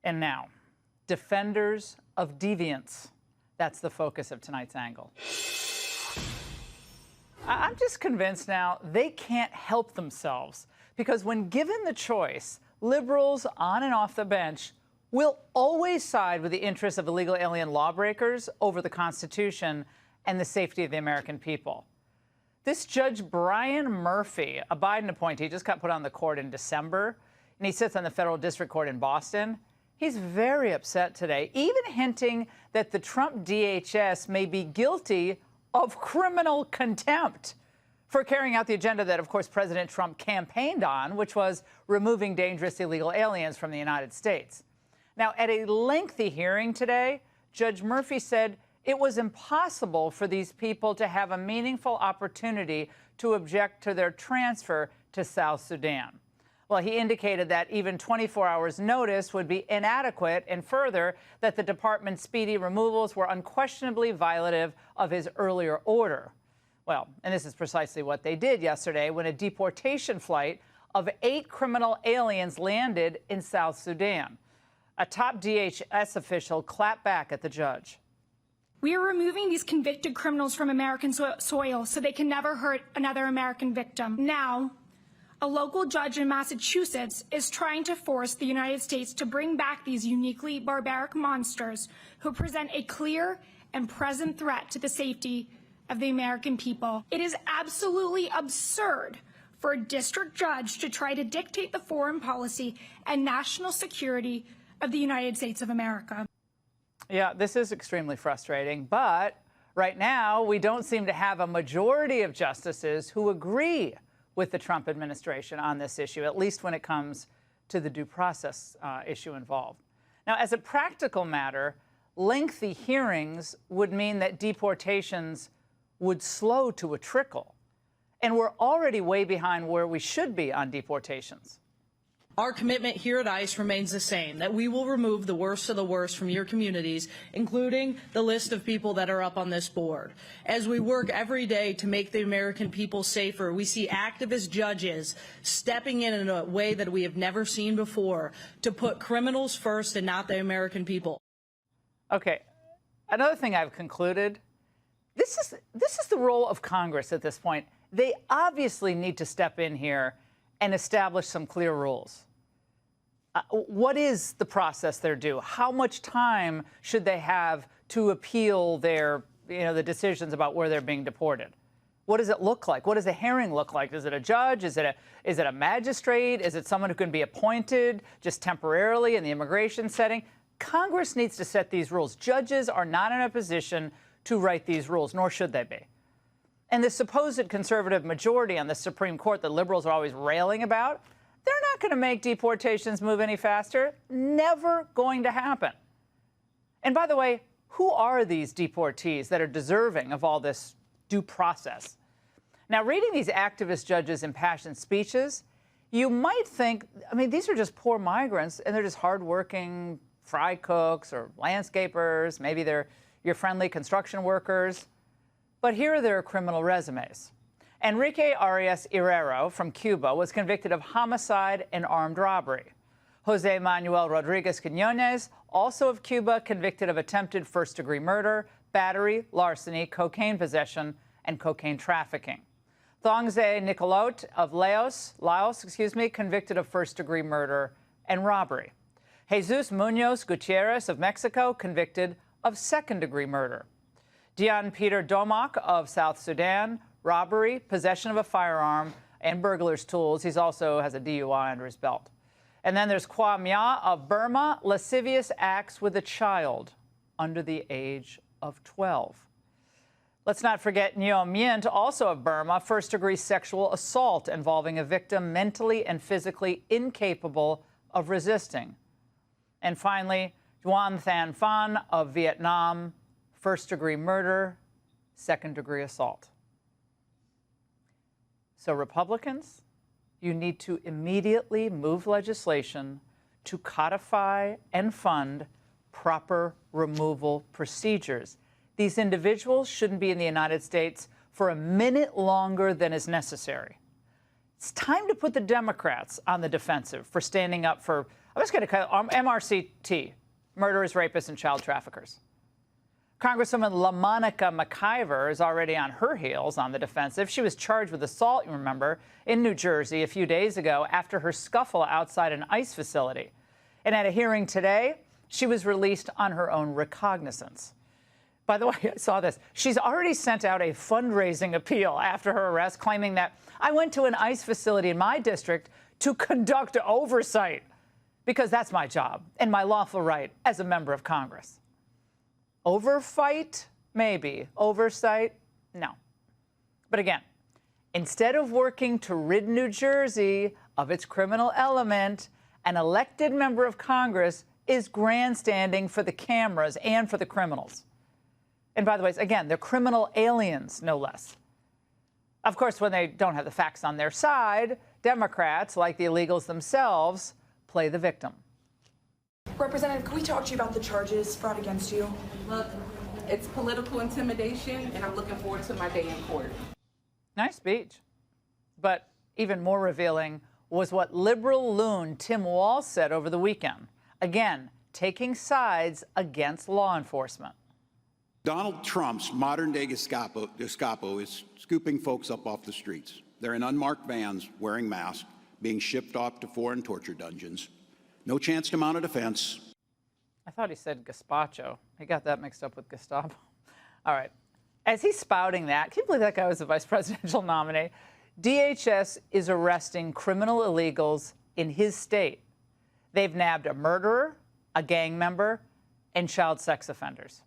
And now, defenders of deviance. That's the focus of tonight's angle. I'm just convinced now they can't help themselves, because when given the choice, liberals on and off the bench will always side with the interests of illegal alien lawbreakers over the Constitution and the safety of the American people. This Judge Brian Murphy, a Biden appointee, just got put on the court in December, and he sits on the federal district court in Boston. He's very upset today, even hinting that the Trump DHS may be guilty of criminal contempt for carrying out the agenda that, of course, President Trump campaigned on, which was removing dangerous illegal aliens from the United States. Now, at a lengthy hearing today, Judge Murphy said it was impossible for these people to have a meaningful opportunity to object to their transfer to South Sudan. Well, he indicated that even 24 hours notice would be inadequate, and further, that the department's speedy removals were unquestionably violative of his earlier order. Well, and this is precisely what they did yesterday when a deportation flight of 8 criminal aliens landed in South Sudan. A top DHS official clapped back at the judge. We are removing these convicted criminals from American soil so they can never hurt another American victim. Now, a local judge in Massachusetts is trying to force the United States to bring back these uniquely barbaric monsters who present a clear and present threat to the safety of the American people. It is absolutely absurd for a district judge to try to dictate the foreign policy and national security of the United States of America. Yeah, this is extremely frustrating, but right now we don't seem to have a majority of justices who agree with the Trump administration on this issue, at least when it comes to the due process issue involved. Now, as a practical matter, lengthy hearings would mean that deportations would slow to a trickle, and we're already way behind where we should be on deportations. Our commitment here at ICE remains the same, that we will remove the worst of the worst from your communities, including the list of people that are up on this board. As we work every day to make the American people safer, we see activist judges stepping in a way that we have never seen before to put criminals first and not the American people. Okay, another thing I've concluded, this is the role of Congress at this point. They obviously need to step in here and establish some clear rules. What is the process they're due? How much time should they have to appeal their, the decisions about where they're being deported? What does it look like? What does a hearing look like? Is it a judge? Is it a magistrate? Is it someone who can be appointed just temporarily in the immigration setting? Congress needs to set these rules. Judges are not in a position to write these rules, nor should they be. And the supposed conservative majority on the Supreme Court that liberals are always railing about, they're not going to make deportations move any faster. Never going to happen. And by the way, who are these deportees that are deserving of all this due process? Now, reading these activist judges' impassioned speeches, you might think, these are just poor migrants, and they're just hardworking fry cooks or landscapers. Maybe they're your friendly construction workers. But here are their criminal resumes. Enrique Arias Herrero from Cuba was convicted of homicide and armed robbery. Jose Manuel Rodriguez Quinones, also of Cuba, convicted of attempted first-degree murder, battery, larceny, cocaine possession, and cocaine trafficking. Thongze Nicolot of Laos, convicted of first-degree murder and robbery. Jesus Munoz Gutierrez of Mexico, convicted of second-degree murder. Dion Peter Domak of South Sudan, robbery, possession of a firearm, and burglar's tools. He also has a DUI under his belt. And then there's Kwa Mya of Burma, lascivious acts with a child under the age of 12. Let's not forget Nyo Myint, also of Burma, first-degree sexual assault involving a victim mentally and physically incapable of resisting. And finally, Duan Than Phan of Vietnam, first-degree murder, second-degree assault. So Republicans, you need to immediately move legislation to codify and fund proper removal procedures. These individuals shouldn't be in the United States for a minute longer than is necessary. It's time to put the Democrats on the defensive for standing up for I'm just going to call MRCT, murderers, rapists, and child traffickers. Congresswoman LaMonica McIver is already on her heels on the defensive. She was charged with assault, you remember, in New Jersey a few days ago after her scuffle outside an ICE facility. And at a hearing today, she was released on her own recognizance. By the way, I saw this. She's already sent out a fundraising appeal after her arrest, claiming that I went to an ICE facility in my district to conduct oversight because that's my job and my lawful right as a member of Congress. Overfight? Maybe. Oversight? No. But again, instead of working to rid New Jersey of its criminal element, an elected member of Congress is grandstanding for the cameras and for the criminals. And by the way, again, they're criminal aliens, no less. Of course, when they don't have the facts on their side, Democrats, like the illegals themselves, play the victim. Representative, can we talk to you about the charges brought against you? Look, it's political intimidation, and I'm looking forward to my day in court. Nice speech. But even more revealing was what liberal loon Tim Walz said over the weekend. Again, taking sides against law enforcement. Donald Trump's modern-day Gestapo is scooping folks up off the streets. They're in unmarked vans, wearing masks, being shipped off to foreign torture dungeons. No chance to mount a defense. I thought he said gazpacho. He got that mixed up with Gestapo. All right. As he's spouting that, can you believe that guy was the vice presidential nominee? DHS is arresting criminal illegals in his state. They've nabbed a murderer, a gang member, and child sex offenders.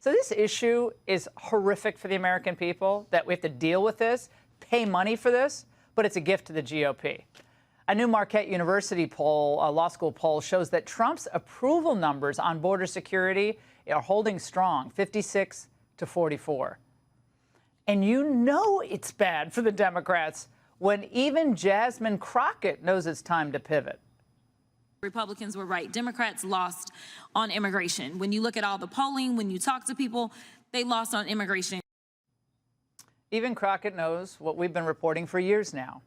So this issue is horrific for the American people, that we have to deal with this, pay money for this, but it's a gift to the GOP. A new Marquette University poll, a law school poll, shows that Trump's approval numbers on border security are holding strong, 56 to 44. And you know it's bad for the Democrats when even Jasmine Crockett knows it's time to pivot. Republicans were right. Democrats lost on immigration. When you look at all the polling, when you talk to people, they lost on immigration. Even Crockett knows what we've been reporting for years now.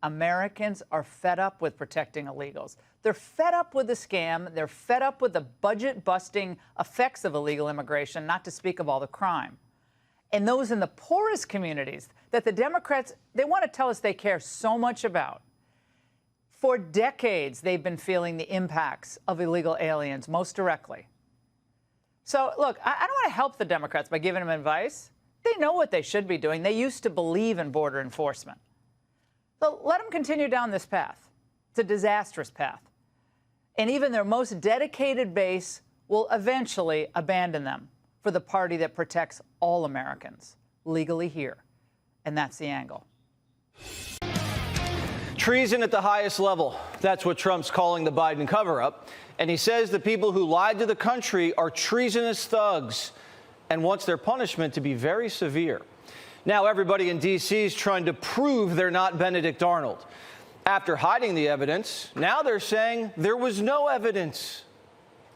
Americans are fed up with protecting illegals. They're fed up with the scam. They're fed up with the budget-busting effects of illegal immigration, not to speak of all the crime. And those in the poorest communities that the Democrats, they want to tell us they care so much about. For decades, they've been feeling the impacts of illegal aliens most directly. So, look, I don't want to help the Democrats by giving them advice. They know what they should be doing. They used to believe in border enforcement. So let them continue down this path. It's a disastrous path. And even their most dedicated base will eventually abandon them for the party that protects all Americans legally here. And that's the angle. Treason at the highest level. That's what Trump's calling the Biden cover-up. And he says the people who lied to the country are treasonous thugs and wants their punishment to be very severe. Now everybody in D.C. is trying to prove they're not Benedict Arnold. After hiding the evidence, now they're saying there was no evidence.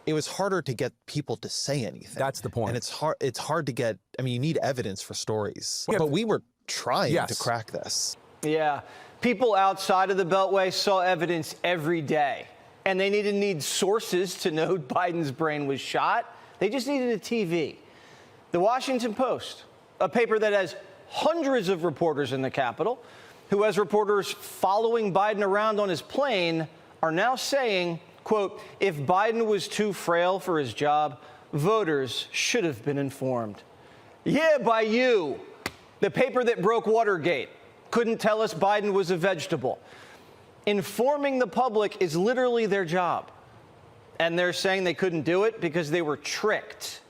It was harder to get people to say anything. That's the point. And it's hard to get, I mean, you need evidence for stories. Yeah, but we were trying to crack this. Yeah. People outside of the Beltway saw evidence every day, and they didn't need sources to know Biden's brain was shot. They just needed a TV. The Washington Post, a paper that has hundreds of reporters in the Capitol, who has reporters following Biden around on his plane, are now saying, quote, if Biden was too frail for his job, voters should have been informed. Yeah, by you. The paper that broke Watergate couldn't tell us Biden was a vegetable. Informing the public is literally their job. And they're saying they couldn't do it because they were tricked.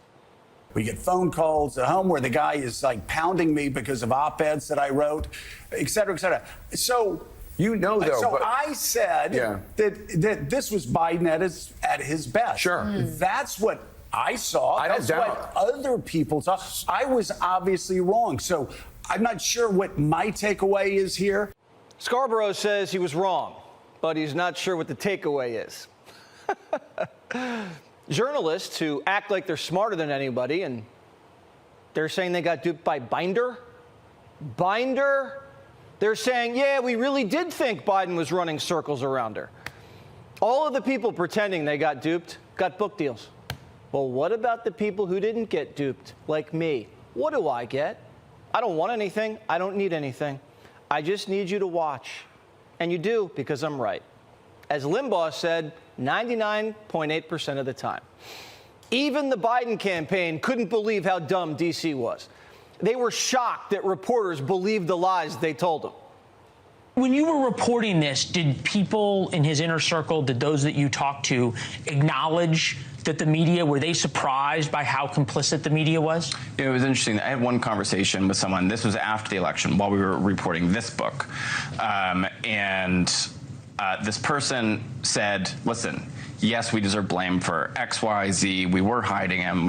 We get phone calls at home where the guy is like pounding me because of op-eds that I wrote, et cetera, et cetera. So, you know, though. So I said that this was Biden at his best. Sure. That's what I saw. I don't doubt. That's what other people saw. I was obviously wrong. So I'm not sure what my takeaway is here. Scarborough says he was wrong, but he's not sure what the takeaway is. Journalists who act like they're smarter than anybody, and they're saying they got duped by Binder. They're saying, yeah, we really did think Biden was running circles around her. All of the people pretending they got duped got book deals. Well, what about the people who didn't get duped, like me? What do I get? I don't want anything. I don't need anything. I just need you to watch. And you do, because I'm right. As Limbaugh said, 99.8% of the time. Even the Biden campaign couldn't believe how dumb D.C. was. They were shocked that reporters believed the lies they told them. When you were reporting this, did people in his inner circle, did those that you talked to, acknowledge that the media, were they surprised by how complicit the media was? It was interesting. I had one conversation with someone, this was after the election, while we were reporting this book. This person said, listen, yes, we deserve blame for X, Y, Z. We were hiding him.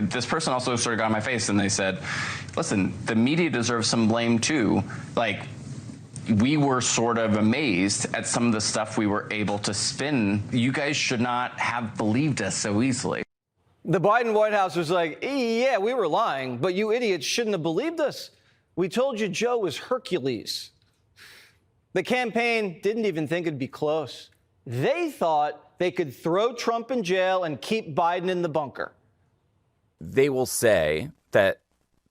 This person also sort of got in my face and they said, listen, the media deserves some blame too. Like, we were sort of amazed at some of the stuff we were able to spin. You guys should not have believed us so easily. The Biden White House was like, yeah, we were lying, but you idiots shouldn't have believed us. We told you Joe was Hercules. The campaign didn't even think it'd be close. They thought they could throw Trump in jail and keep Biden in the bunker. They will say that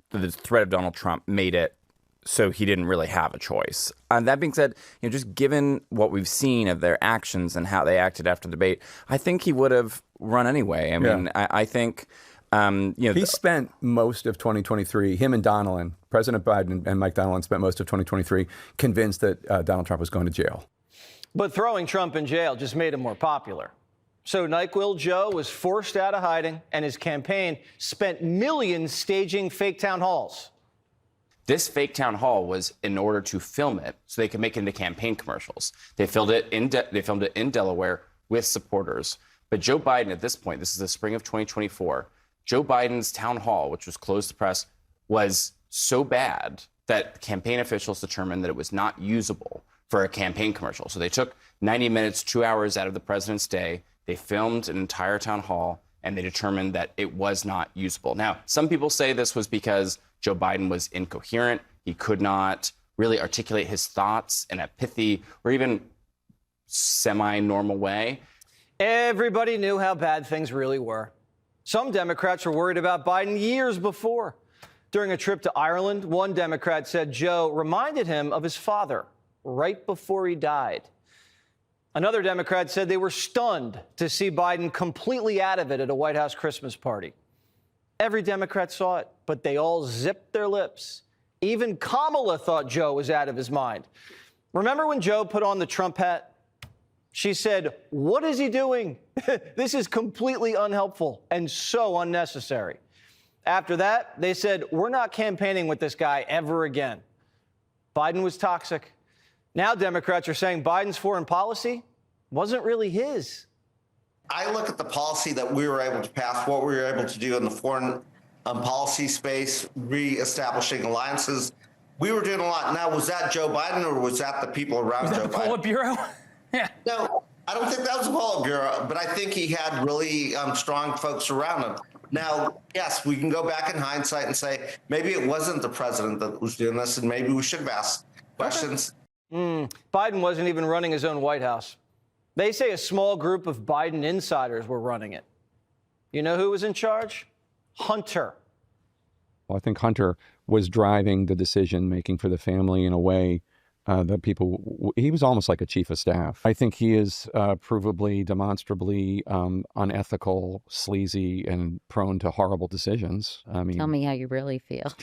the threat of Donald Trump made it so he didn't really have a choice. That being said, just given what we've seen of their actions and how they acted after the debate, I think he would have run anyway. I mean, I think, he spent most of 2023, him and Donilon, President Biden and Mike Donilon spent most of 2023 convinced that Donald Trump was going to jail. But throwing Trump in jail just made him more popular. So NyQuil Joe was forced out of hiding, and his campaign spent millions staging fake town halls. This fake town hall was in order to film it so they could make it into campaign commercials. They filmed it in Delaware with supporters. But Joe Biden, at this point, this is the spring of 2024, Joe Biden's town hall, which was closed to press, was so bad that campaign officials determined that it was not usable for a campaign commercial. So they took 90 minutes, 2 hours out of the president's day. They filmed an entire town hall, and they determined that it was not usable. Now, some people say this was because Joe Biden was incoherent. He could not really articulate his thoughts in a pithy or even semi-normal way. Everybody knew how bad things really were. Some Democrats were worried about Biden years before. During a trip to Ireland, one Democrat said Joe reminded him of his father right before he died. Another Democrat said they were stunned to see Biden completely out of it at a White House Christmas party. Every Democrat saw it, but they all zipped their lips. Even Kamala thought Joe was out of his mind. Remember when Joe put on the Trump hat? She said, "What is he doing? This is completely unhelpful and so unnecessary." After that, they said, "We're not campaigning with this guy ever again." Biden was toxic. Now Democrats are saying Biden's foreign policy wasn't really his. I look at the policy that we were able to pass, what we were able to do in the foreign policy space, reestablishing alliances. We were doing a lot. Now, was that Joe Biden or was that the people around Joe Biden? Politburo? Yeah. No, I don't think that was the Politburo, but I think he had really strong folks around him. Now, yes, we can go back in hindsight and say maybe it wasn't the president that was doing this, and maybe we should have asked questions. Biden wasn't even running his own White House. They say a small group of Biden insiders were running it. You know who was in charge? Hunter. Well, I think Hunter was driving the decision making for the family in a way that people, he was almost like a chief of staff. I think he is provably, demonstrably unethical, sleazy, and prone to horrible decisions. I mean, tell me how you really feel.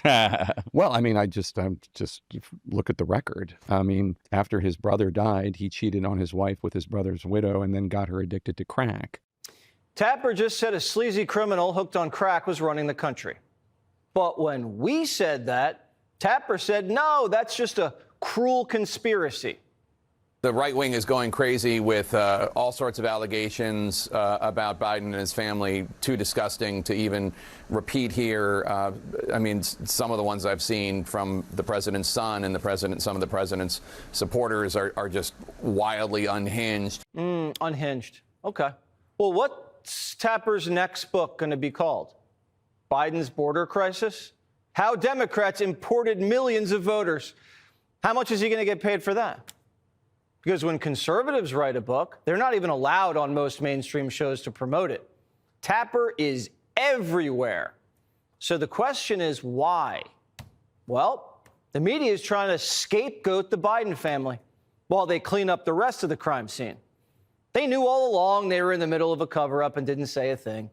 Well, I mean, I just look at the record. I mean, after his brother died, he cheated on his wife with his brother's widow and then got her addicted to crack. Tapper just said a sleazy criminal hooked on crack was running the country. But when we said that, Tapper said, no, that's just a cruel conspiracy. The right wing is going crazy with all sorts of allegations about Biden and his family, too disgusting to even repeat here. I mean, some of the ones I've seen from the president's son and some of the president's supporters are just wildly unhinged. Unhinged. Okay. Well, what's Tapper's next book going to be called? Biden's border crisis? How Democrats imported millions of voters. How much is he going to get paid for that? Because when conservatives write a book, they're not even allowed on most mainstream shows to promote it. Tapper is everywhere. So the question is why? Well, the media is trying to scapegoat the Biden family while they clean up the rest of the crime scene. They knew all along they were in the middle of a cover-up and didn't say a thing.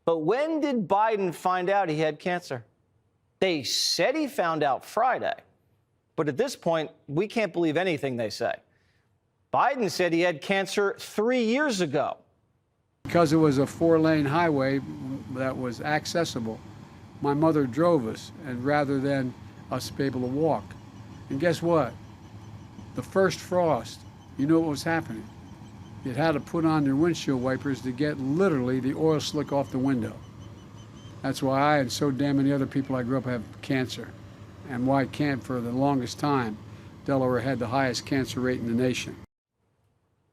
But when did Biden find out he had cancer? They said he found out Friday. But at this point, we can't believe anything they say. Biden said he had cancer 3 years ago. Because it was a 4-lane highway that was accessible, my mother drove us, and rather than us be able to walk. And guess what? The first frost, you know what was happening? It had to put on their windshield wipers to get literally the oil slick off the window. That's why I and so damn many other people I grew up have cancer. And why can't, for the longest time, Delaware had the highest cancer rate in the nation.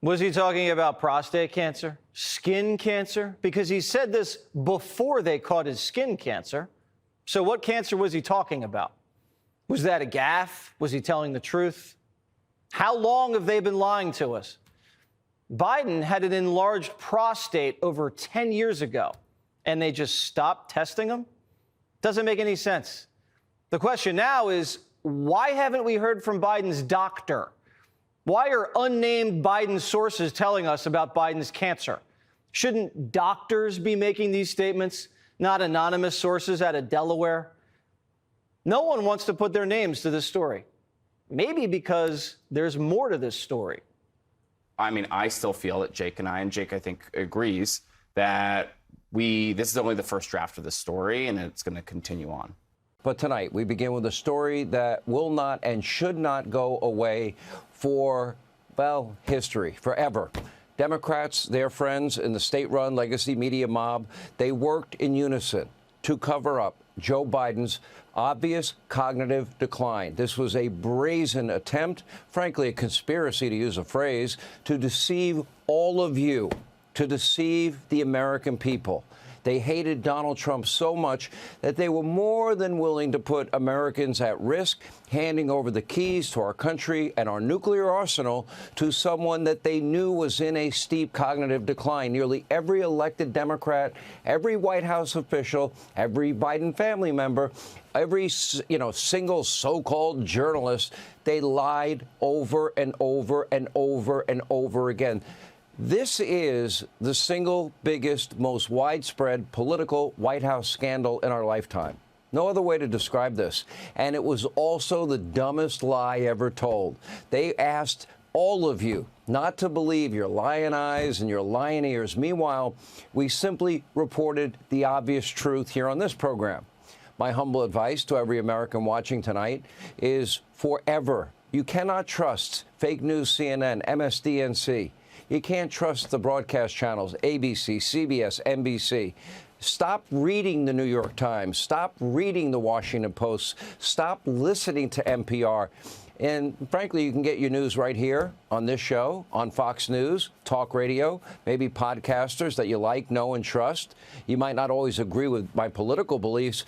Was he talking about prostate cancer, skin cancer? Because he said this before they caught his skin cancer. So what cancer was he talking about? Was that a gaffe? Was he telling the truth? How long have they been lying to us? Biden had an enlarged prostate over 10 years ago, and they just stopped testing him? Doesn't make any sense. The question now is, why haven't we heard from Biden's doctor? Why are unnamed Biden sources telling us about Biden's cancer? Shouldn't doctors be making these statements, not anonymous sources out of Delaware? No one wants to put their names to this story. Maybe because there's more to this story. I mean, I still feel that Jake, I think, agrees that this is only the first draft of the story, and it's going to continue on. But tonight, we begin with a story that will not and should not go away for, well, history, forever. Democrats, their friends in the state-run legacy media mob, they worked in unison to cover up Joe Biden's obvious cognitive decline. This was a brazen attempt, frankly, a conspiracy, to use a phrase, to deceive all of you, to deceive the American people. They hated Donald Trump so much that they were more than willing to put Americans at risk, handing over the keys to our country and our nuclear arsenal to someone that they knew was in a steep cognitive decline. Nearly every elected Democrat, every White House official, every Biden family member, every single so-called journalist, they lied over and over and over and over again. This is the single biggest, most widespread political White House scandal in our lifetime. No other way to describe this. And it was also the dumbest lie ever told. They asked all of you not to believe your lying eyes and your lying ears. Meanwhile, we simply reported the obvious truth here on this program. My humble advice to every American watching tonight is forever, you cannot trust fake news CNN, MSDNC. You can't trust the broadcast channels, ABC, CBS, NBC. Stop reading the New York Times. Stop reading the Washington Post. Stop listening to NPR. And frankly, you can get your news right here on this show, on Fox News, talk radio, maybe podcasters that you like, know, and trust. You might not always agree with my political beliefs,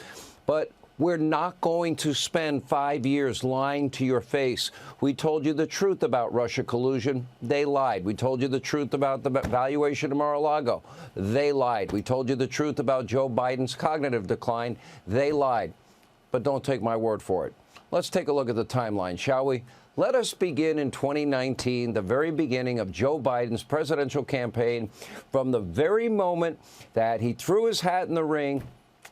but we're not going to spend 5 years lying to your face. We told you the truth about Russia collusion. They lied. We told you the truth about the valuation of Mar-a-Lago. They lied. We told you the truth about Joe Biden's cognitive decline. They lied. But don't take my word for it. Let's take a look at the timeline, shall we? Let us begin in 2019, the very beginning of Joe Biden's presidential campaign. From the very moment that he threw his hat in the ring,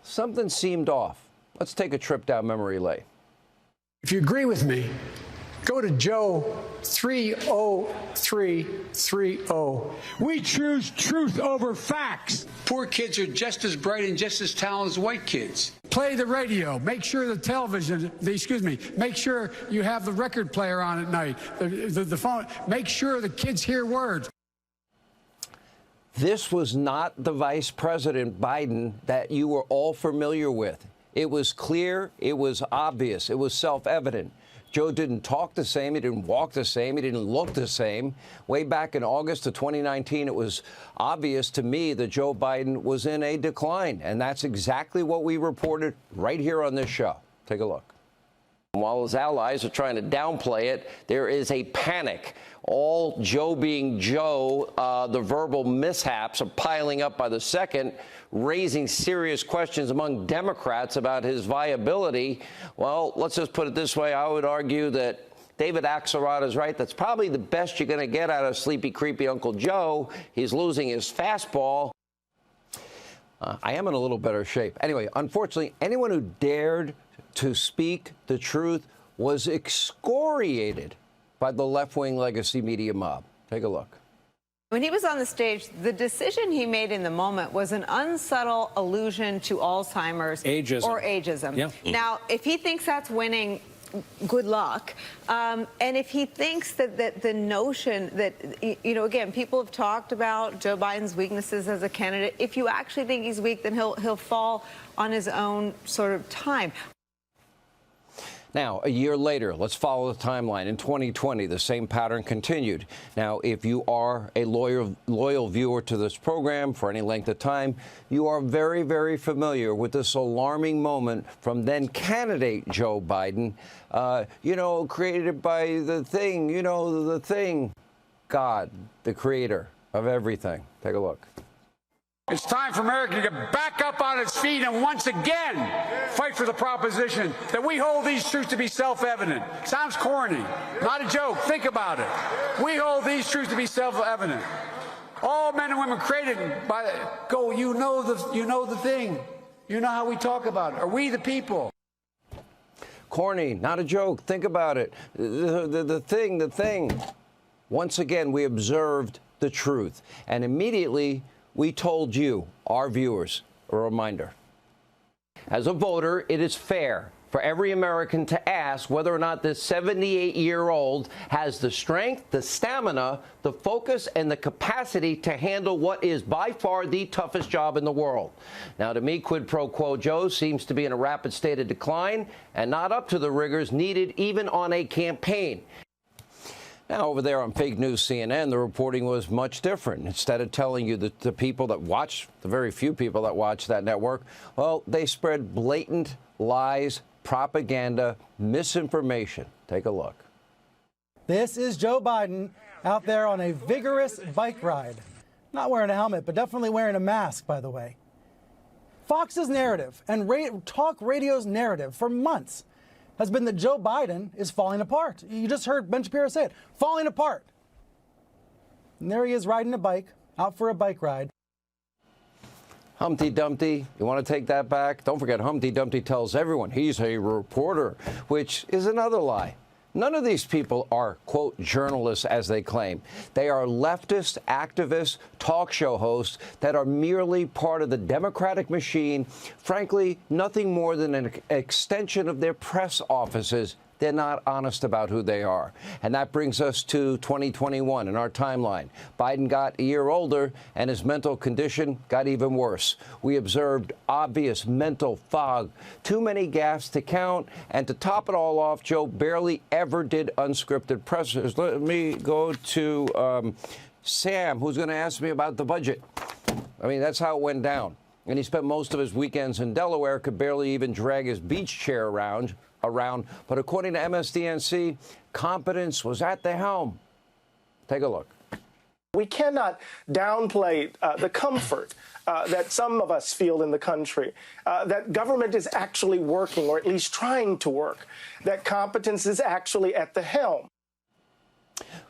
something seemed off. Let's take a trip down memory lane. If you agree with me, go to Joe 30330. We choose truth over facts. Poor kids are just as bright and just as talented as white kids. Play the radio. Make sure the television, make sure you have the record player on at night, the phone. Make sure the kids hear words. This was not the Vice President Biden that you were all familiar with. It was clear, it was obvious, it was self-evident. Joe didn't talk the same, he didn't walk the same, he didn't look the same. Way back in August of 2019, it was obvious to me that Joe Biden was in a decline, and that's exactly what we reported right here on this show. Take a look. While his allies are trying to downplay it, there is a panic. All Joe being Joe, the verbal mishaps are piling up by the second, raising serious questions among Democrats about his viability. Well, let's just put it this way. I would argue that David Axelrod is right. That's probably the best you're going to get out of sleepy, creepy Uncle Joe. He's losing his fastball. I am in a little better shape. Anyway, unfortunately, anyone who dared to speak the truth was excoriated by the left-wing legacy media mob. Take a look. When he was on the stage, the decision he made in the moment was an unsubtle allusion to Alzheimer's or ageism. Yeah. Now, if he thinks that's winning, good luck. And if he thinks that the notion that, you know, again, people have talked about Joe Biden's weaknesses as a candidate. If you actually think he's weak, then he'll fall on his own sort of time. Now, a year later, let's follow the timeline. In 2020, the same pattern continued. Now, if you are a loyal viewer to this program for any length of time, you are very, very familiar with this alarming moment from then candidate Joe Biden, you know, created by the thing, you know, the thing, God, the creator of everything. Take a look. It's time for America to get back up on its feet and once again fight for the proposition that we hold these truths to be self-evident. Sounds corny. Not a joke. Think about it. We hold these truths to be self-evident. All men and women created by you know the thing. You know how we talk about it. Are we the people? Corny, not a joke. Think about it. The thing. Once again, we observed the truth. And immediately, we told you, our viewers, a reminder. As a voter, it is fair for every American to ask whether or not this 78-year-old has the strength, the stamina, the focus, and the capacity to handle what is by far the toughest job in the world. Now, to me, quid pro quo Joe seems to be in a rapid state of decline and not up to the rigors needed even on a campaign. Now, over there on fake news CNN, the reporting was much different. Instead of telling you that the people that watch, the very few people that watch that network, well, they spread blatant lies, propaganda, misinformation. Take a look. This is Joe Biden out there on a vigorous bike ride. Not wearing a helmet, but definitely wearing a mask, by the way. Fox's narrative and talk radio's narrative for months has been that Joe Biden is falling apart. You just heard Ben Shapiro say it, falling apart. And there he is riding a bike, out for a bike ride. Humpty Dumpty, you want to take that back? Don't forget, Humpty Dumpty tells everyone he's a reporter, which is another lie. None of these people are, quote, journalists, as they claim. They are leftist, activist, talk show hosts that are merely part of the Democratic machine. Frankly, nothing more than an extension of their press offices. They're not honest about who they are. And that brings us to 2021 in our timeline. Biden got a year older, and his mental condition got even worse. We observed obvious mental fog, too many gaffes to count, and to top it all off, Joe barely ever did unscripted pressers. Let me go to Sam, who's going to ask me about the budget. I mean, that's how it went down. And he spent most of his weekends in Delaware, could barely even drag his beach chair around. But according to MSDNC, competence was at the helm. Take a look. We cannot downplay the comfort that some of us feel in the country, that government is actually working, or at least trying to work, that competence is actually at the helm.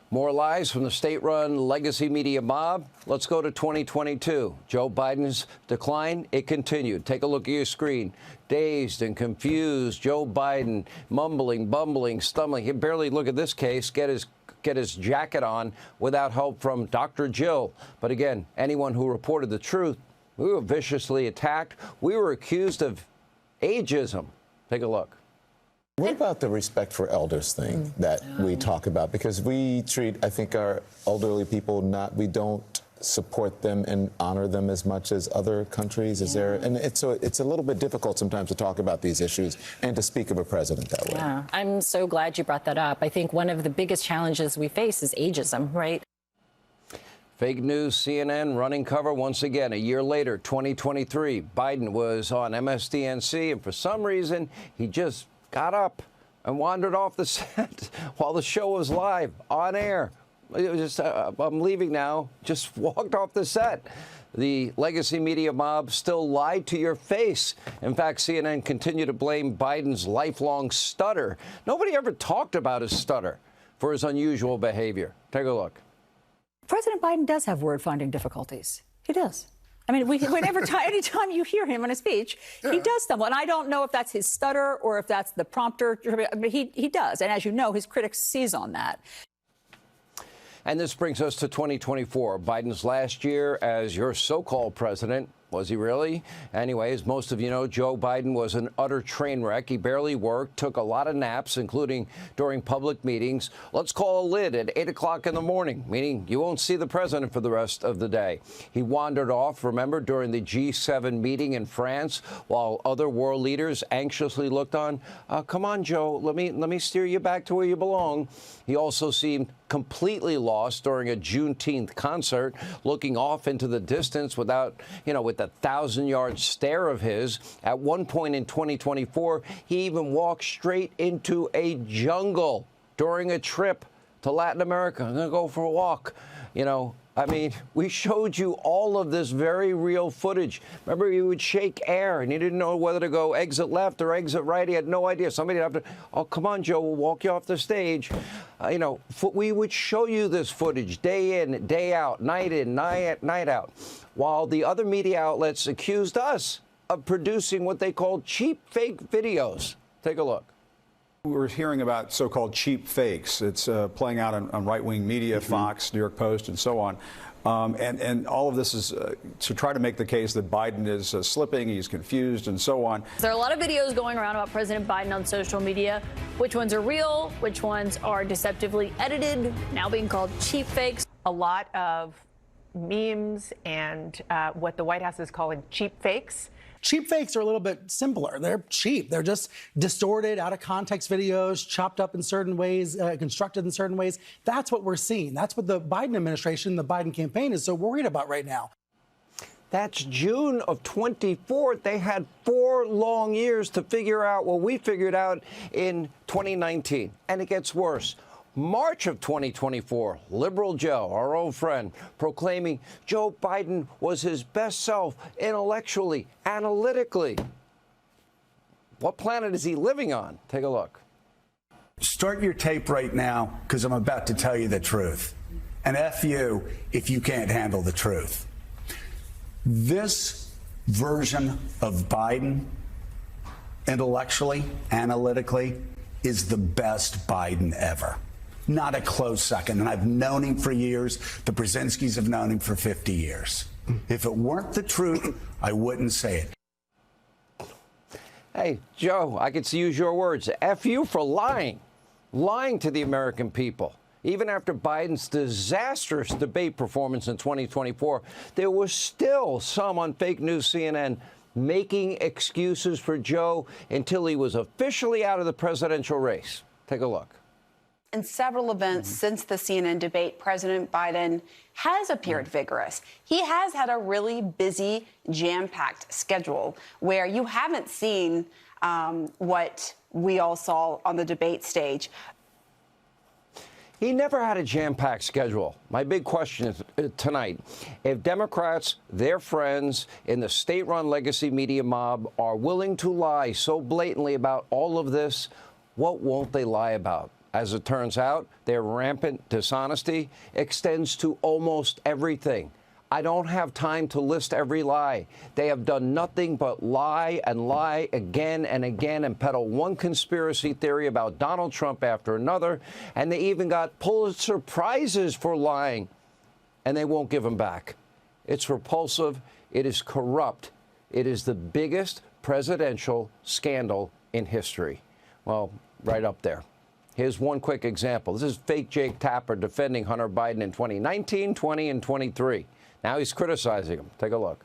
More lies from the state-run legacy media mob. Let's go to 2022. Joe Biden's decline, it continued. Take a look at your screen. Dazed and confused, Joe Biden mumbling, bumbling, stumbling. He barely, look at this case, get his jacket on without help from Dr. Jill. But again, anyone who reported the truth, we were viciously attacked. We were accused of ageism. Take a look. What about the respect for elders thing that we talk about? Because we treat, I think, our elderly people we don't support them and honor them as much as other countries. Is there, and it's a little bit difficult sometimes to talk about these issues and to speak of a president that way. Yeah, I'm so glad you brought that up. I think one of the biggest challenges we face is ageism, right? Fake news, CNN running cover once again. A year later, 2023, Biden was on MSDNC, and for some reason, he just got up. and wandered off the set while the show was live on air. It was just, I'm leaving now, just walked off the set. The legacy media mob still lied to your face. In fact, CNN continued to blame Biden's lifelong stutter. Nobody ever talked about his stutter for his unusual behavior. Take a look. President Biden does have word-finding difficulties. He does. I mean, anytime you hear him in a speech, he does stumble. And I don't know if that's his stutter or if that's the prompter, but he does. And as you know, his critics seize on that. And this brings us to 2024, Biden's last year as your so-called president. Was he really? Anyways, most of you know Joe Biden was an utter train wreck. He barely worked, took a lot of naps, including during public meetings. Let's call a lid at 8 o'clock in the morning, meaning you won't see the president for the rest of the day. He wandered off, remember, during the G7 meeting in France, while other world leaders anxiously looked on. Come on, Joe, let me steer you back to where you belong. He also seemed completely lost during a Juneteenth concert, looking off into the distance without, with the 1,000-yard stare of his. At one point in 2024, he even walked straight into a jungle during a trip to Latin America. I'm going to go for a walk. We showed you all of this very real footage. Remember, he would shake air, and he didn't know whether to go exit left or exit right. He had no idea. Somebody would have to, oh, come on, Joe, we'll walk you off the stage. We would show you this footage day in, day out, night in, night out, while the other media outlets accused us of producing what they called cheap fake videos. Take a look. We're hearing about so-called cheap fakes. It's playing out on right-wing media, Fox, New York Post, and so on. And all of this is to try to make the case that Biden is slipping, he's confused, and so on. There are a lot of videos going around about President Biden on social media. Which ones are real? Which ones are deceptively edited, now being called cheap fakes? A lot of memes and what the White House is calling cheap fakes. Cheap fakes are a little bit simpler. They're cheap. They're just distorted, out of context videos, chopped up in certain ways, constructed in certain ways. That's what we're seeing. That's what the Biden administration, the Biden campaign is so worried about right now. That's June of 24. They had 4 long years to figure out what we figured out in 2019. And it gets worse. March of 2024, Liberal Joe, our old friend, proclaiming Joe Biden was his best self intellectually, analytically. What planet is he living on? Take a look. Start your tape right now, because I'm about to tell you the truth. And F you if you can't handle the truth. This version of Biden, intellectually, analytically, is the best Biden ever. Not a close second. And I've known him for years. The Brzezinskis have known him for 50 years. If it weren't the truth, I wouldn't say it. Hey, Joe, I could use your words. F you for lying to the American people. Even after Biden's disastrous debate performance in 2024, there was still some on fake news CNN making excuses for Joe until he was officially out of the presidential race. Take a look. In several events since the CNN debate, President Biden has appeared vigorous. He has had a really busy, jam-packed schedule where you haven't seen what we all saw on the debate stage. He never had a jam-packed schedule. My big question is tonight, if Democrats, their friends in the state-run legacy media mob are willing to lie so blatantly about all of this, what won't they lie about? As it turns out, their rampant dishonesty extends to almost everything. I don't have time to list every lie. They have done nothing but lie and lie again and again and peddle one conspiracy theory about Donald Trump after another, and they even got Pulitzer Prizes for lying, and they won't give them back. It's repulsive. It is corrupt. It is the biggest presidential scandal in history. Well, right up there. Here's one quick example. This is fake Jake Tapper defending Hunter Biden in 2019, 20, and 23. Now he's criticizing him. Take a look.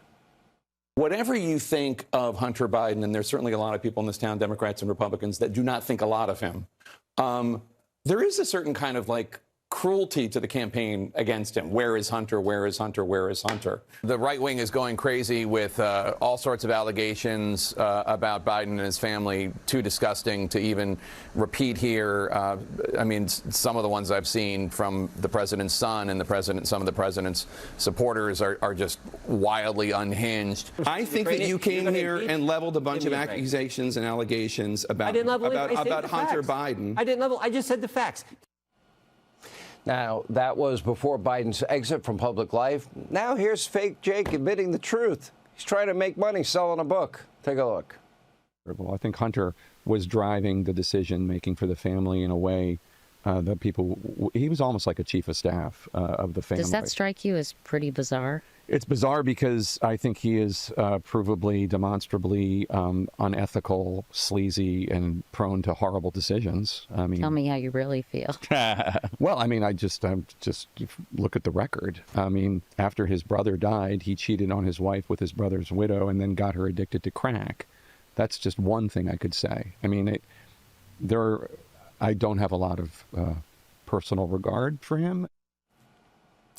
Whatever you think of Hunter Biden, and there's certainly a lot of people in this town, Democrats and Republicans, that do not think a lot of him, there is a certain kind of cruelty to the campaign against him. Where is Hunter? Where is Hunter? Where is Hunter? The right wing is going crazy with all sorts of allegations about Biden and his family, too disgusting to even repeat here. I mean, some of the ones I've seen from the president's son and some of the president's supporters are just wildly unhinged. I think that you came here and leveled a bunch of accusations and allegations about Hunter Biden. I didn't level. I just said the facts. Now, that was before Biden's exit from public life. Now here's fake Jake admitting the truth. He's trying to make money selling a book. Take a look. Well, I think Hunter was driving the decision making for the family in a way that he was almost like a chief of staff of the family. Does that strike you as pretty bizarre? It's bizarre because I think he is provably, demonstrably unethical, sleazy, and prone to horrible decisions. I mean, tell me how you really feel. Well, I mean, I just look at the record. I mean, after his brother died, he cheated on his wife with his brother's widow and then got her addicted to crack. That's just one thing I could say. I mean, I don't have a lot of personal regard for him.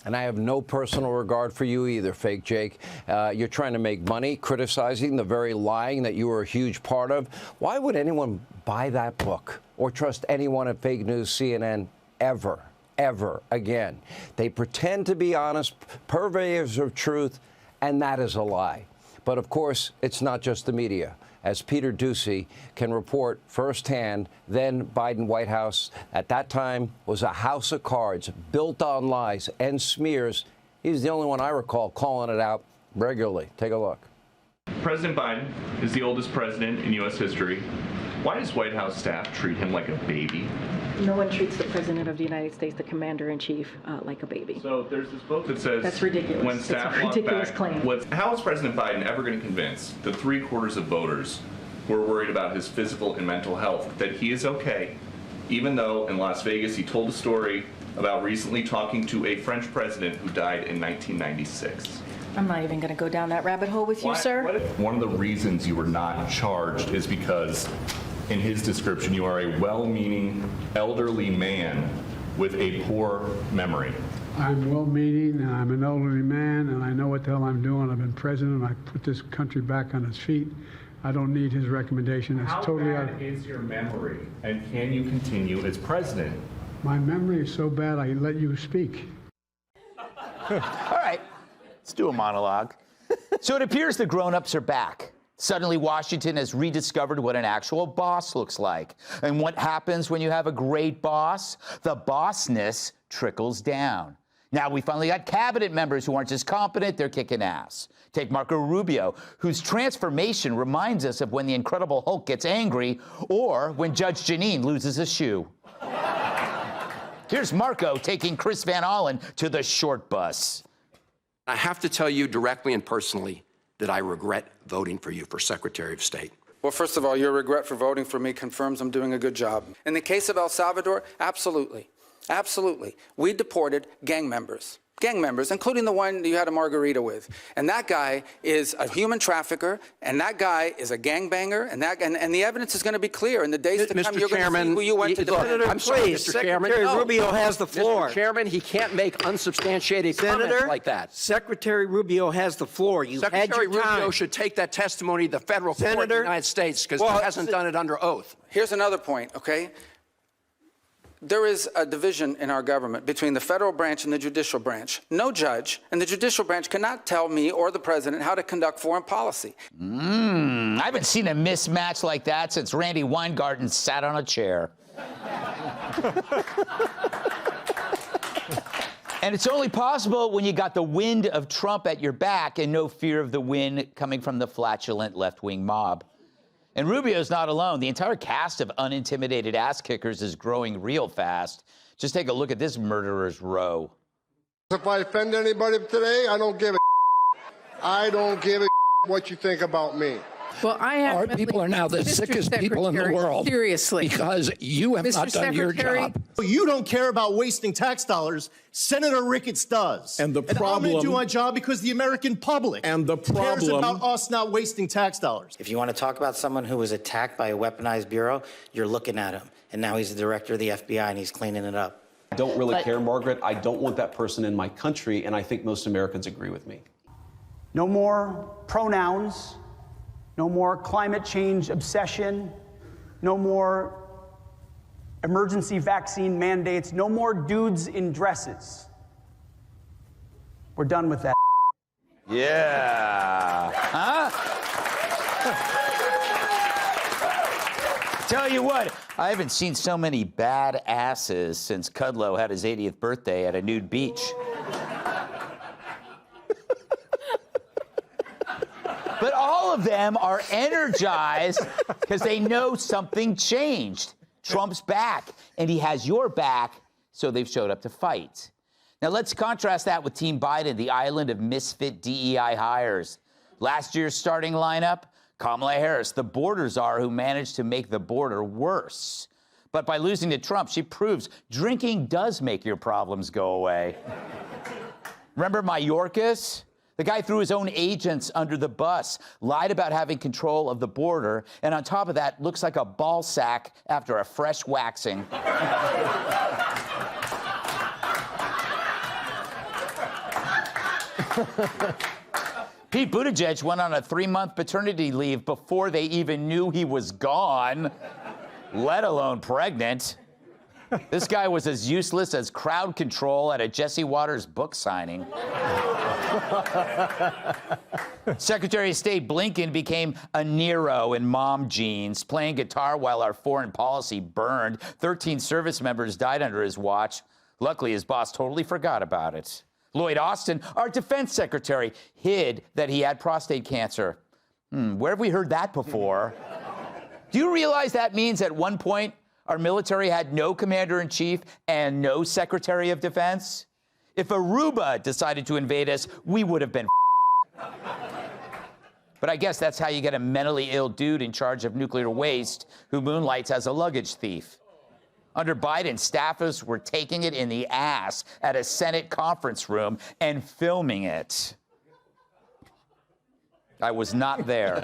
And I have no personal regard for you either, fake Jake. You're trying to make money criticizing the very lying that you were a huge part of. Why would anyone buy that book or trust anyone at Fake News CNN ever again? They pretend to be honest, purveyors of truth, and that is a lie. But of course, it's not just the media. As Peter Doocy can report firsthand, then Biden White House at that time was a house of cards built on lies and smears. He's the only one I recall calling it out regularly. Take a look. President Biden is the oldest president in U.S. history. Why does White House staff treat him like a baby? No one treats the President of the United States, the Commander-in-Chief, like a baby. So there's this book that says that's ridiculous. When staff that's a ridiculous claim. How is President Biden ever going to convince the 3/4 of voters who are worried about his physical and mental health that he is okay, even though in Las Vegas he told a story about recently talking to a French president who died in 1996? I'm not even going to go down that rabbit hole with you, sir. One of the reasons you were not charged is because in his description, you are a well-meaning elderly man with a poor memory. I'm well-meaning, and I'm an elderly man, and I know what the hell I'm doing. I've been president. I put this country back on its feet. I don't need his recommendation. It's totally How bad is your memory, and can you continue as president? My memory is so bad, I let you speak. All right, let's do a monologue. So it appears the grown-ups are back. Suddenly, Washington has rediscovered what an actual boss looks like. And what happens when you have a great boss? The bossness trickles down. Now we finally got cabinet members who aren't just competent, they're kicking ass. Take Marco Rubio, whose transformation reminds us of when the Incredible Hulk gets angry or when Judge Jeanine loses a shoe. Here's Marco taking Chris Van Allen to the short bus. I have to tell you directly and personally that I regret voting for you for Secretary of State. Well, first of all, your regret for voting for me confirms I'm doing a good job. In the case of El Salvador, absolutely. Absolutely. We deported gang members, including the one you had a margarita with. And that guy is a human trafficker, and that guy is a gangbanger, and the evidence is going to be clear in the days to come. You're going to see who you went to defend. I'm sorry, Mr. Chairman. Secretary Rubio has the floor. Mr. Chairman, he can't make unsubstantiated comments like that. Secretary Rubio has the floor. You had Secretary your time. Rubio should take that testimony to the federal court in the United States because he hasn't done it under oath. Here's another point, okay? There is a division in our government between the federal branch and the judicial branch. No judge in the judicial branch cannot tell me or the president how to conduct foreign policy. I haven't seen a mismatch like that since Randy Weingarten sat on a chair. And it's only possible when you got the wind of Trump at your back and no fear of the wind coming from the flatulent left-wing mob. And Rubio's not alone. The entire cast of unintimidated ass-kickers is growing real fast. Just take a look at this murderer's row. If I offend anybody today, I don't give a I don't give a what you think about me. Well, our people are now the sickest people in the world. Seriously. Because you have not done your job. You don't care about wasting tax dollars. Senator Ricketts does. And I'm going to do my job because the American public cares about us not wasting tax dollars. If you want to talk about someone who was attacked by a weaponized bureau, you're looking at him. And now he's the director of the FBI and he's cleaning it up. I don't really care, Margaret. I don't want that person in my country, and I think most Americans agree with me. No more pronouns, no more climate change obsession, no more emergency vaccine mandates, no more dudes in dresses. We're done with that. Yeah. Huh? Tell you what, I haven't seen so many bad asses since Kudlow had his 80th birthday at a nude beach. But all of them are energized because they know something changed. Trump's back, and he has your back, so they've showed up to fight. Now, let's contrast that with Team Biden, the island of misfit DEI hires. Last year's starting lineup, Kamala Harris, the border czar who managed to make the border worse. But by losing to Trump, she proves drinking does make your problems go away. Remember Mayorkas? The guy threw his own agents under the bus, lied about having control of the border, and on top of that, looks like a ball sack after a fresh waxing. Pete Buttigieg went on a 3-month paternity leave before they even knew he was gone, let alone pregnant. This guy was as useless as crowd control at a Jesse Waters book signing. Secretary of State Blinken became a Nero in mom jeans, playing guitar while our foreign policy burned. 13 service members died under his watch. Luckily, his boss totally forgot about it. Lloyd Austin, our defense secretary, hid that he had prostate cancer. Where have we heard that before? Do you realize that means at one point our military had no commander-in-chief and no secretary of defense? If Aruba decided to invade us, we would have been But I guess that's how you get a mentally ill dude in charge of nuclear waste who moonlights as a luggage thief. Under Biden, staffers were taking it in the ass at a Senate conference room and filming it. I was not there.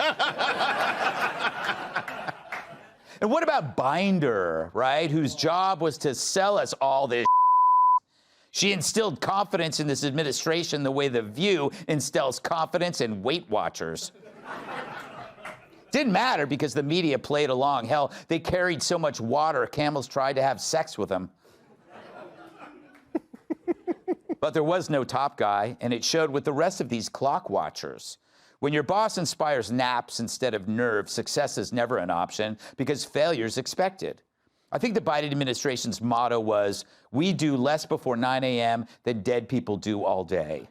And what about Binder, right, whose job was to sell us all this? She instilled confidence in this administration the way The View instills confidence in Weight Watchers. Didn't matter because the media played along. Hell, they carried so much water, camels tried to have sex with them. But there was no top guy, and it showed with the rest of these clock watchers. When your boss inspires naps instead of nerves, success is never an option because failure's expected. I think the Biden administration's motto was, we do less before 9 a.m. than dead people do all day.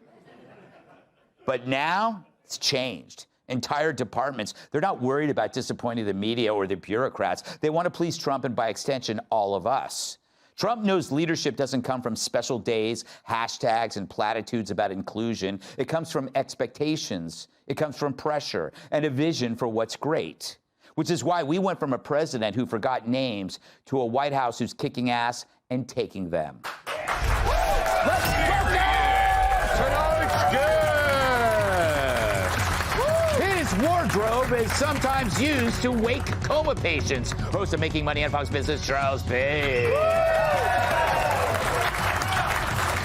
But now, it's changed. Entire departments, they're not worried about disappointing the media or the bureaucrats. They want to please Trump and, by extension, all of us. Trump knows leadership doesn't come from special days, hashtags, and platitudes about inclusion. It comes from expectations. It comes from pressure and a vision for what's great. Which is why we went from a president who forgot names to a White House who's kicking ass and taking them. Wardrobe is sometimes used to wake coma patients. Host of Making Money on Fox Business, Charles Page.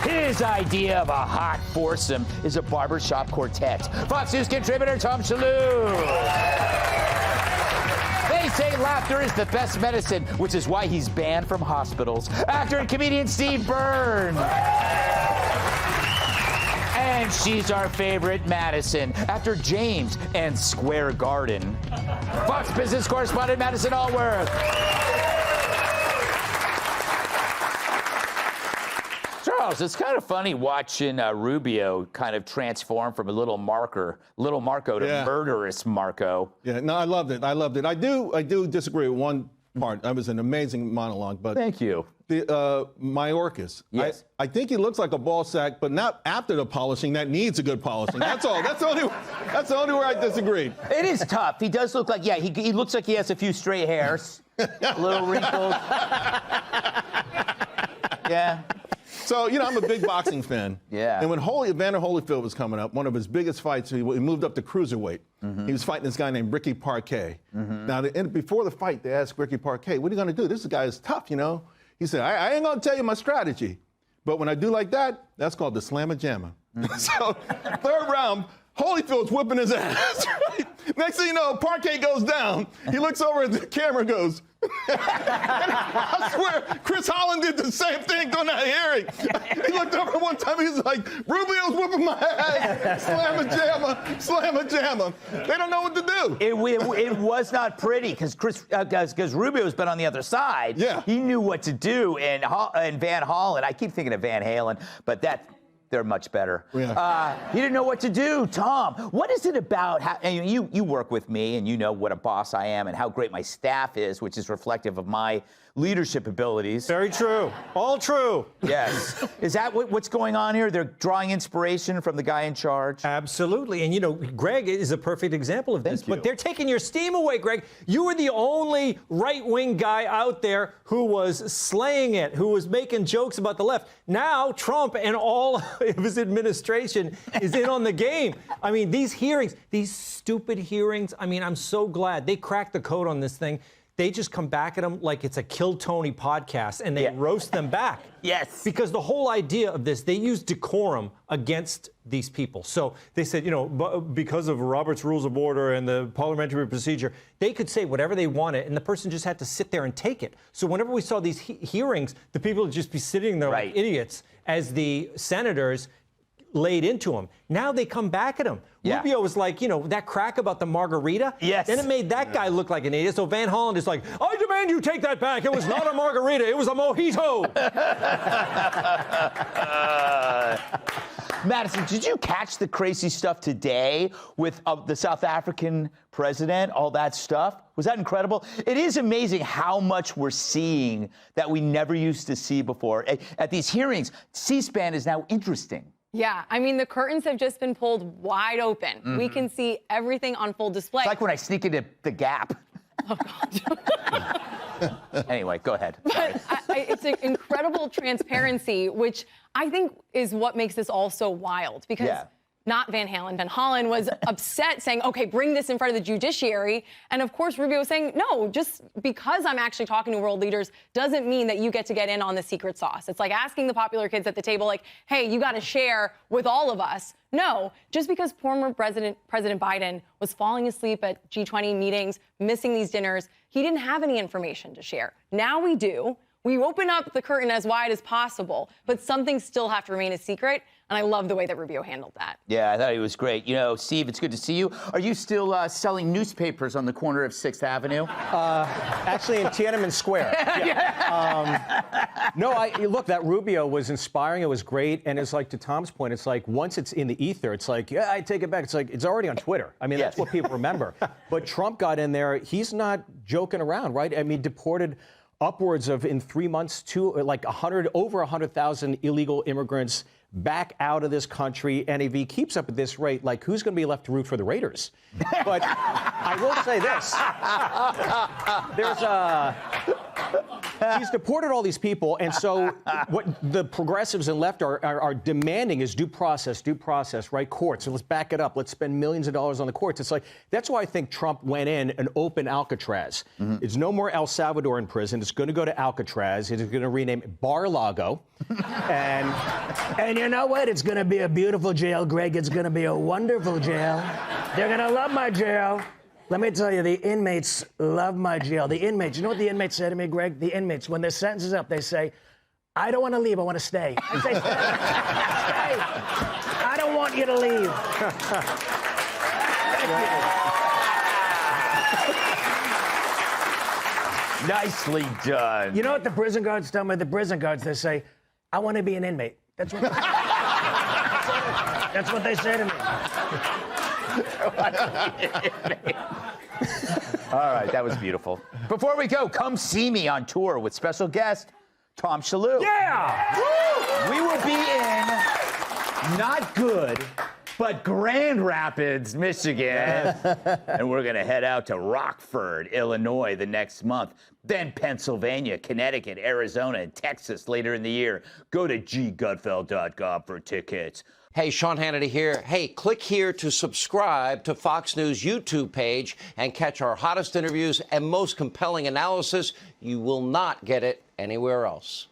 His idea of a hot foursome is a barbershop quartet. Fox News contributor Tom Shalhoub. They say laughter is the best medicine, which is why he's banned from hospitals. Actor and comedian Steve Byrne. And she's our favorite, Madison, after James and Square Garden. Fox Business correspondent Madison Allworth. Charles, it's kind of funny watching Rubio kind of transform from a little Marco to murderous Marco. Yeah, no, I loved it. I do disagree with one part. That was an amazing monologue, but thank you. The Mayorkas. Yes. I think he looks like a ball sack, but not after the polishing. That needs a good polishing. That's all. That's the only where I disagree. It is tough. He does look like, he looks like he has a few stray hairs, a little wrinkled. Yeah. So, I'm a big boxing fan. Yeah. And when Evander Holyfield was coming up, one of his biggest fights, he moved up to cruiserweight. Mm-hmm. He was fighting this guy named Ricky Parquet. Mm-hmm. Now, before the fight, they asked Ricky Parquet, what are you going to do? This guy is tough, He He said, I ain't gonna tell you my strategy, but when I do like that, that's called the slamma-jamma. So, third round, Holyfield's whipping his ass. Right? Next thing you know, Parquet goes down. He looks over at the camera and goes, I swear, Chris Holland did the same thing during that hearing. He looked over one time, he was like, Rubio's whipping my ass. Slamma-jamma. They don't know what to do. It was not pretty because Rubio's been on the other side. Yeah. He knew what to do. And Van Hollen, I keep thinking of Van Halen, but they're much better. Yeah. He didn't know what to do. Tom, what is it about? And you work with me, and you know what a boss I am and how great my staff is, which is reflective of my leadership abilities. Very true. All true. Yes. Is that what's going on here? They're drawing inspiration from the guy in charge? Absolutely. And, Greg is a perfect example of this. But they're taking your steam away, Greg. You were the only right-wing guy out there who was slaying it, who was making jokes about the left. Now, Trump and all of his administration is in on the game. I mean, these hearings, these stupid hearings, I'm so glad they cracked the code on this thing. They just come back at them like it's a Kill Tony podcast, and they roast them back. Yes. Because the whole idea of this, they use decorum against these people. So they said, because of Robert's Rules of Order and the parliamentary procedure, they could say whatever they wanted, and the person just had to sit there and take it. So whenever we saw these hearings, the people would just be sitting there like idiots as the senators laid into him. Now they come back at him. Yeah. Rubio was like, that crack about the margarita. Yes. Then it made that guy look like an idiot. So Van Hollen is like, I demand you take that back. It was not a margarita. It was a mojito. Madison, did you catch the crazy stuff today with the South African president, all that stuff? Was that incredible? It is amazing how much we're seeing that we never used to see before. At these hearings, C-SPAN is now interesting. Yeah, the curtains have just been pulled wide open. Mm-hmm. We can see everything on full display. It's like when I sneak into the Gap. Oh, God. Anyway, go ahead. But it's an incredible transparency, which I think is what makes this all so wild. Because not Van Halen, Van Hollen was upset, saying, okay, bring this in front of the judiciary. And of course, Rubio was saying, no, just because I'm actually talking to world leaders doesn't mean that you get to get in on the secret sauce. It's like asking the popular kids at the table, like, hey, you got to share with all of us. No, just because former President Biden was falling asleep at G20 meetings, missing these dinners, he didn't have any information to share. Now we do. We open up the curtain as wide as possible, but some things still have to remain a secret. And I love the way that Rubio handled that. Yeah, I thought he was great. Steve, it's good to see you. Are you still selling newspapers on the corner of 6th Avenue? Actually, in Tiananmen Square. Look, that Rubio was inspiring. It was great. And it's like, to Tom's point, it's like once it's in the ether, it's like, I take it back. It's like, it's already on Twitter. That's what people remember. But Trump got in there. He's not joking around, right? Deported upwards of, in 3 months, over 100,000 illegal immigrants back out of this country. And if he keeps up at this rate, who's going to be left to root for the Raiders? But I will say this. He's deported all these people, and so what the progressives and left are demanding is due process, right? Courts. And let's back it up. Let's spend millions of dollars on the courts. It's like, that's why I think Trump went in and opened Alcatraz. Mm-hmm. It's no more El Salvador in prison. It's going to go to Alcatraz. It's going to rename it Bar-Lago. and you know what? It's going to be a beautiful jail, Greg. It's going to be a wonderful jail. They're going to love my jail. Let me tell you, the inmates love my jail. The inmates, you know what the inmates say to me, Greg? The inmates, when their sentence is up, they say, I don't want to leave, I want to stay. They say, stay. I don't want you to leave. Nicely done. You know what the prison guards tell me? The prison guards, they say, I want to be an inmate. That's what they say to me. All right, that was beautiful. Before we go, come see me on tour with special guest Tom Shalhoub. Yeah! Woo! We will be in not good, but Grand Rapids, Michigan. And we're going to head out to Rockford, Illinois the next month. Then Pennsylvania, Connecticut, Arizona, and Texas later in the year. Go to ggutfeld.com for tickets. Hey, Sean Hannity here. Hey, click here to subscribe to Fox News YouTube page and catch our hottest interviews and most compelling analysis. You will not get it anywhere else.